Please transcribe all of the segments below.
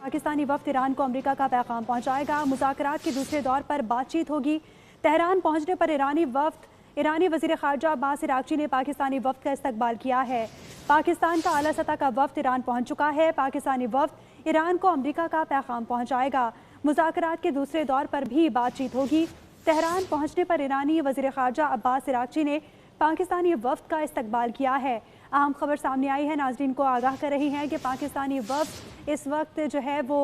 Pakistani वफ्द Iran को America का पैगाम पहुंचाएगा। मुज़ाकरात के दूसरे दौर पर बातचीत होगी। तेहरान पहुंचने पर ईरानी वज़ीर ख़ारजा अब्बास अराग़ची ने पाकिस्तानी वफ्द का इस्तकबाल किया है। पाकिस्तान का आला सतह का वफ्द ईरान पहुंच चुका है। पाकिस्तानी वफ्द ईरान को अमेरिका का पैगाम पहुंचाएगा। मुज़ाकरात के दूसरे दौर पर भी बातचीत होगी। तेहरान पहुंचने पर ईरानी वज़ीर ख़ारजा अब्बास अराग़ची ने पाकिस्तानी वफ्द का इस्तकबाल किया है। अहम खबर सामने आई है, नाज़रीन को आगाह कर रही हैं कि पाकिस्तानी वफ्द इस वक्त जो है वो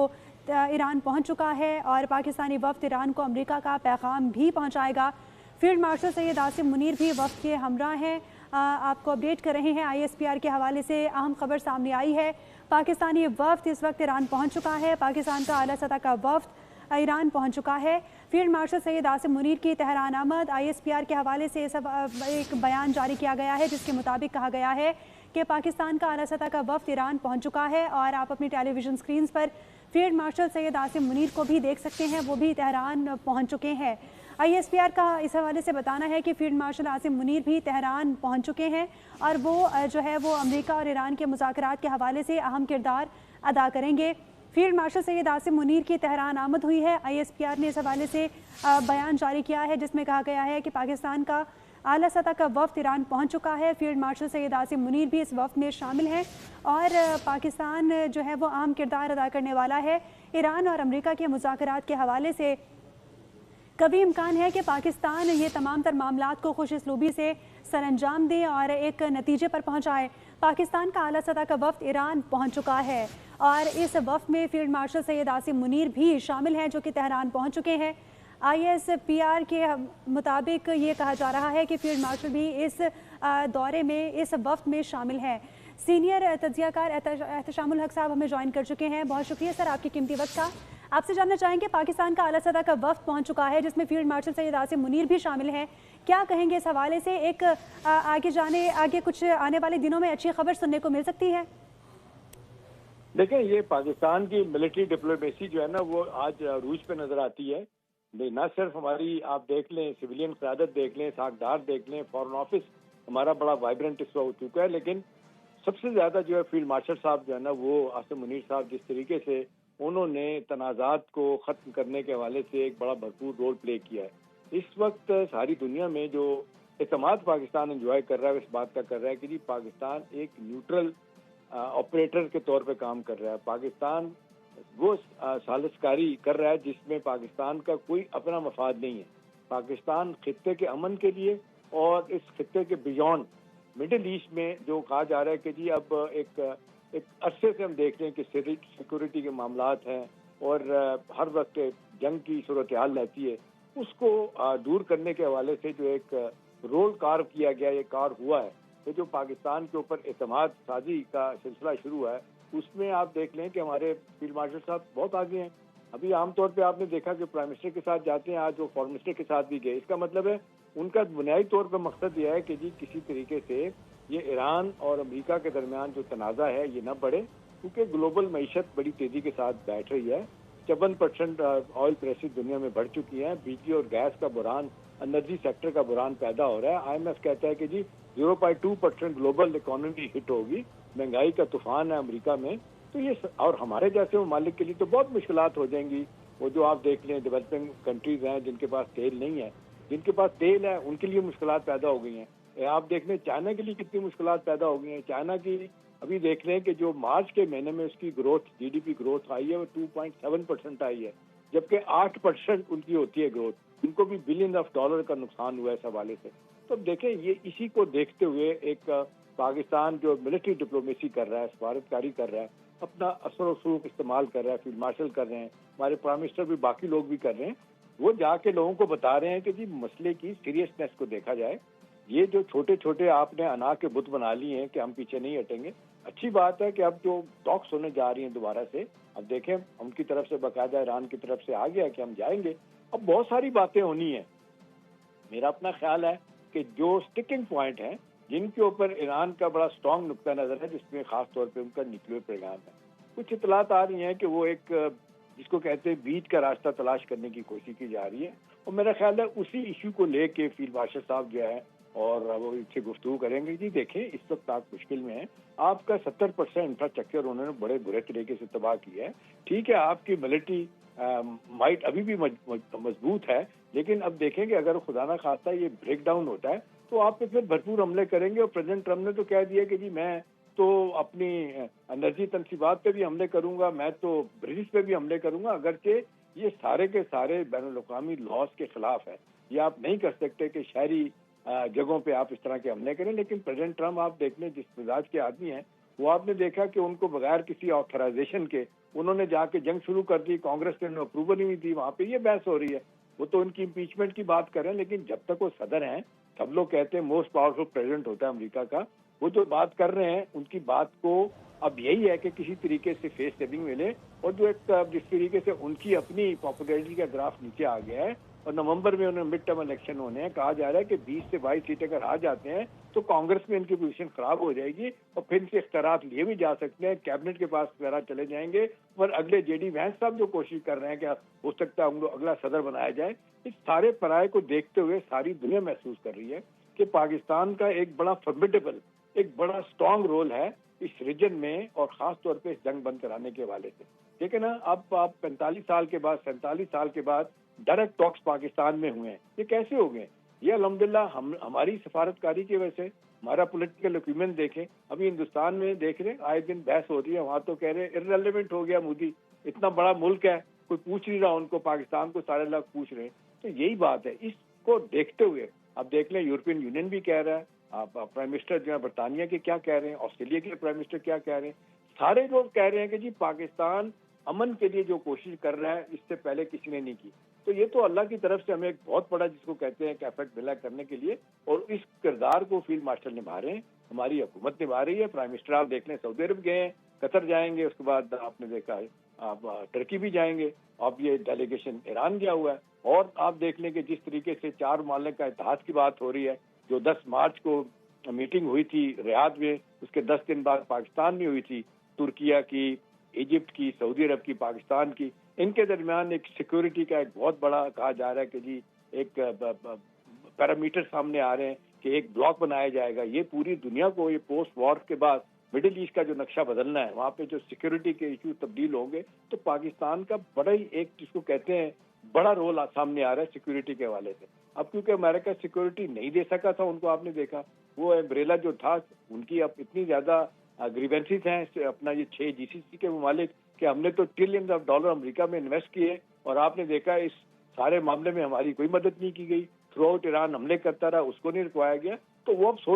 ईरान पहुंच चुका है और पाकिस्तानी वफ्द ईरान को अमेरिका का पैगाम भी पहुंचाएगा। फील्ड मार्शल सैयद आसिम मुनीर भी वफ्द के हमरा हैं। आपको अपडेट कर रहे हैं। ISPR के हवाले से अहम खबर सामने आई है। पाकिस्तानी वफ्द इस वक्त ईरान पहुंच चुका है। पाकिस्तान का आला सतह का वफ्द ईरान पहुंच चुका है। फील्ड मार्शल सैयद आसिम मुनीर की तेहरान आमद। ISPR के हवाले से सब एक बयान जारी किया गया है जिसके मुताबिक कहा गया है कि पाकिस्तान का आला सतह का वफ्द ईरान पहुंच चुका है और आप अपनी टेलीविज़न स्क्रीन पर फील्ड मार्शल सैयद आसिम मुनीर को भी देख सकते हैं, वो भी तेहरान पहुंच चुके हैं। ISPR का इस हवाले से बताना है कि फील्ड मार्शल आसिम मुनीर भी तेहरान पहुंच चुके हैं और वो जो है वो अमेरिका और ईरान के मुज़ाकरात के हवाले से अहम किरदार अदा करेंगे। फील्ड मार्शल सैयद आसिम मुनीर की तेहरान आमद हुई है। ISPR ने इस हवाले से बयान जारी किया है जिसमें कहा गया है कि पाकिस्तान का आला सतह का वफ्द ईरान पहुंच चुका है। फील्ड मार्शल सैयद आसिम मुनीर भी इस वफ्द में शामिल हैं और पाकिस्तान जो है वो अहम किरदार अदा करने वाला है। ईरान और अमेरिका के मुज़ाकरात के हवाले से कभी इम्कान है कि पाकिस्तान ये तमाम तर मामलात को खुश इसलूबी से सरअंजाम दे और एक नतीजे पर पहुँचाए। पाकिस्तान का आला सतह का वफ्द ईरान पहुँच चुका है और इस वफ्द में फील्ड मार्शल सैयद आसिम मुनीर भी शामिल हैं जो कि तेहरान पहुँच चुके हैं। ISPR के मुताबिक ये कहा जा रहा है कि फील्ड मार्शल भी इस दौरे में इस वफ्द में शामिल हैं। सीनियर तज्ज़ियाकार एहतशामुल हक साहब हमें ज्वाइन कर चुके हैं। बहुत शुक्रिया सर आपके कीमती वक्त का। आपसे जानना चाहेंगे, पाकिस्तान का आला सतह का वफ्द पहुंच चुका है जिसमें फील्ड मार्शल सैयद आसिम मुनीर भी शामिल हैं। क्या कहेंगे इस हवाले से? एक आगे कुछ आने वाले दिनों में अच्छी खबर सुनने को मिल सकती है? देखें, ये पाकिस्तान की मिलिट्री डिप्लोमेसी जो है ना वो आज रूज पे नजर आती है। न सिर्फ हमारी आप देख लें सिविलियन क़यादत देख लें, सागदार देख लें, फॉरेन ऑफिस हमारा बड़ा वाइब्रेंट इस वक्त हो चुका है, लेकिन सबसे ज्यादा जो है फील्ड मार्शल साहब जो है ना वो आसिम मुनीर साहब जिस तरीके से उन्होंने तनाज़ात को ख़त्म करने के हवाले से एक बड़ा भरपूर रोल प्ले किया है। इस वक्त सारी दुनिया में जो एतमाद पाकिस्तान एंजॉय कर रहा है इस बात का कर रहा है कि जी पाकिस्तान एक न्यूट्रल ऑपरेटर के तौर पे काम कर रहा है। पाकिस्तान वो सालिसकारी कर रहा है जिसमें पाकिस्तान का कोई अपना मफाद नहीं है। पाकिस्तान खित्ते के अमन के लिए और इस खित्ते के बियॉन्ड मिडिल ईस्ट में जो कहा जा रहा है कि जी अब एक अरसे से हम देख रहे हैं कि सिक्योरिटी के मामलात हैं और हर वक्त जंग की सूरत हाल रहती है, उसको दूर करने के हवाले से जो एक रोल कार्व किया गया, ये कार हुआ है, तो जो पाकिस्तान के ऊपर एतमाद साजी का सिलसिला शुरू हुआ है उसमें आप देख लें कि हमारे फील्ड मार्शल साहब बहुत आगे हैं। अभी आमतौर पे आपने देखा कि प्राइम मिनिस्टर के साथ जाते हैं, आज वो फॉरेन मिनिस्टर के साथ भी गए। इसका मतलब है उनका बुनियादी तौर पर मकसद यह है कि जी किसी तरीके से ये ईरान और अमेरिका के दरमियान जो तनाज़ा है ये न बढ़े, क्योंकि ग्लोबल मईशत बड़ी तेज़ी के साथ बैठ रही है। 54% ऑयल प्राइसेस दुनिया में बढ़ चुकी हैं। बिजली और गैस का बुरान, एनर्जी सेक्टर का बुरान पैदा हो रहा है। IMF कहता है कि जी 0.2% ग्लोबल इकोनॉमी हिट होगी। महंगाई का तूफान है अमेरिका में, तो ये और हमारे जैसे ममालिक के लिए तो बहुत मुश्किलात हो जाएंगी। वो जो आप देख लें डेवलपिंग कंट्रीज हैं जिनके पास तेल नहीं है, जिनके पास तेल है उनके लिए मुश्किलात पैदा हो गई हैं। आप देख लें चाइना के लिए कितनी मुश्किलात पैदा हो गई हैं। चाइना की अभी देख लें कि जो मार्च के महीने में उसकी ग्रोथ GDP ग्रोथ आई है वो 2.7% आई है, जबकि 8% उनकी होती है ग्रोथ। उनको भी बिलियन ऑफ डॉलर का नुकसान हुआ है इस हवाले से। तो देखें ये इसी को देखते हुए एक पाकिस्तान जो मिलिट्री डिप्लोमेसी कर रहा है, सफारतकारी कर रहा है, अपना असर रसूख इस्तेमाल कर रहा है, फील्ड मार्शल कर रहे हैं, हमारे प्राइम मिनिस्टर भी, बाकी लोग भी कर रहे हैं। वो जाके लोगों को बता रहे हैं कि जी मसले की सीरियसनेस को देखा जाए। ये जो छोटे छोटे आपने अनाज के बुत बना लिए हैं कि हम पीछे नहीं हटेंगे, अच्छी बात है कि अब जो टॉक्स होने जा रही हैं दोबारा से, अब देखें उनकी तरफ से बाकायदा ईरान की तरफ से आ गया कि हम जाएंगे। अब बहुत सारी बातें होनी है। मेरा अपना ख्याल है कि जो स्टिकिंग पॉइंट हैं जिनके ऊपर ईरान का बड़ा स्ट्रॉन्ग नुक्ता नजर है, जिसमें खास तौर पे उनका न्यूक्लियर प्रोग्राम है। कुछ इतलात आ रही हैं कि वो एक जिसको कहते हैं बीच का रास्ता तलाश करने की कोशिश की जा रही है, और मेरा ख्याल है उसी इशू को लेके फील्ड मार्शल साहब जो है اور وہ ان سے گفتگو کریں گے. جی دیکھیں اس وقت آپ مشکل میں ہیں, آپ کا 70% انفراسٹرکچر انہوں نے بڑے برے طریقے سے تباہ کیا ہے. ٹھیک ہے آپ کی ملٹری مائٹ ابھی بھی مضبوط ہے, لیکن اب دیکھیں کہ اگر خدا نہ خواستہ یہ بریک ڈاؤن ہوتا ہے تو آپ پہ پھر بھرپور حملے کریں گے. اور پریزیڈنٹ ٹرمپ نے تو کہہ دیا کہ جی میں تو اپنی انرجی تنصیبات پہ بھی حملے کروں گا, میں تو برٹش پہ بھی حملے کروں گا, اگرچہ یہ سارے کے سارے بین الاقوامی لاز کے خلاف ہے. یہ آپ نہیں کر سکتے کہ شہری جگہوں پہ آپ اس طرح کے حملے کریں. لیکن پریزیڈنٹ ٹرمپ آپ دیکھ لیں جس مزاج کے آدمی ہیں, وہ آپ نے دیکھا کہ ان کو بغیر کسی آتھرائزیشن کے انہوں نے جا کے جنگ شروع کر دی. کانگریس نے اپروول نہیں دی, وہاں پہ یہ بحث ہو رہی ہے. وہ تو ان کی امپیچمنٹ کی بات کر رہے ہیں, لیکن جب تک وہ صدر ہیں, سب لوگ کہتے ہیں موسٹ پاورفل پریزیڈنٹ ہوتا ہے امریکہ کا, وہ جو بات کر رہے ہیں ان کی بات کو اب یہی ہے کہ کسی طریقے سے فیس سیونگ ملے. اور جو ایک جس طریقے سے ان کی اپنی پاپولیرٹی کا گراف نیچے آ گیا ہے, اور نومبر میں انہیں مڈ ٹرم الیکشن ہونے ہیں, کہا جا رہا ہے کہ 20 سے 22 سیٹیں اگر آ جاتے ہیں تو کانگریس میں ان کی پوزیشن خراب ہو جائے گی, اور پھر ان سے اختیارات لیے بھی جا سکتے ہیں, کیبنٹ کے پاس اختیارات چلے جائیں گے. پر اگلے جے ڈی وینس صاحب جو کوشش کر رہے ہیں کہ ہو سکتا ہے ان کو اگلا صدر بنایا جائے, اس سارے پرائے کو دیکھتے ہوئے ساری دنیا محسوس کر رہی ہے کہ پاکستان کا ایک بڑا فرمیڈیبل, ایک بڑا اسٹرانگ رول ہے اس ریجن میں, اور خاص طور پہ اس جنگ بند کرانے کے حوالے سے. ٹھیک ہے نا, اب آپ 45 سال کے بعد 47 سال کے بعد ڈائریکٹ ٹاکس پاکستان میں ہوئے ہیں. یہ کیسے ہو گئے؟ یہ الحمدللہ ہماری سفارتکاری کی وجہ سے. ہمارا پولیٹیکل اکوپمنٹ دیکھیں, ابھی ہندوستان میں دیکھ رہے ہیں آئے دن بحث ہوتی ہے, وہاں تو کہہ رہے ہیں ارریلیونٹ ہو گیا مودی, اتنا بڑا ملک ہے کوئی پوچھ نہیں رہا ان کو, پاکستان کو سارے لوگ پوچھ رہے ہیں. تو یہی بات ہے, اس کو دیکھتے ہوئے اب دیکھ لیں یورپین یونین بھی کہہ رہا ہے, آپ پرائم منسٹر جو ہے برطانیہ کے کیا کہہ رہے ہیں, آسٹریلیا کے پرائم منسٹر کیا کہہ رہے ہیں, سارے لوگ کہہ رہے ہیں کہ جی پاکستان امن کے لیے جو کوشش کر رہا ہے اس سے پہلے کسی نے نہیں کی. تو یہ تو اللہ کی طرف سے ہمیں ایک بہت بڑا جس کو کہتے ہیں کہ ایفرٹ ملا کرنے کے لیے, اور اس کردار کو فیلڈ مارشل نبھا رہے ہیں, ہماری حکومت نبھا رہی ہے. پرائم منسٹر آپ دیکھ لیں سعودی عرب گئے ہیں, قطر جائیں گے, اس کے بعد آپ نے دیکھا ہے آپ ٹرکی بھی جائیں گے, اب یہ ڈیلیگیشن ایران گیا ہوا ہے. اور آپ دیکھ لیں کہ جس طریقے سے 4 ممالک کا اتحاد کی بات ہو رہی ہے, جو 10 مارچ کو میٹنگ ہوئی تھی ریاض میں, اس کے 10 دن بعد پاکستان میں ہوئی تھی, ترکیہ کی, ایجپٹ کی, سعودی عرب کی, پاکستان کی, ان کے درمیان ایک سیکورٹی کا ایک بہت بڑا کہا جا رہا ہے کہ جی ایک پیرامیٹر سامنے آ رہے ہیں کہ ایک بلاک بنایا جائے گا. یہ پوری دنیا کو یہ پوسٹ وار کے بعد مڈل ایسٹ کا جو نقشہ بدلنا ہے, وہاں پہ جو سیکورٹی کے ایشو تبدیل ہوں گے, تو پاکستان کا بڑا ہی ایک جس کو کہتے ہیں بڑا رول سامنے آ رہا ہے سیکورٹی کے حوالے سے. اب کیونکہ امریکہ سیکورٹی نہیں دے سکا تھا ان کو, آپ نے دیکھا وہ امبریلا جو تھا ان کی اب اتنی زیادہ گریونسز ہیں اپنا یہ 6 جی سی سی کے ممالک کہ ہم نے تو ٹریلینز آف ڈالر امریکہ میں انویسٹ کیے, اور آپ نے دیکھا اس سارے معاملے میں ہماری کوئی مدد نہیں کی گئی. تھرو آؤٹ ایران حملے کرتا رہا, اس کو نہیں رکوایا گیا. تو وہ اب سوچ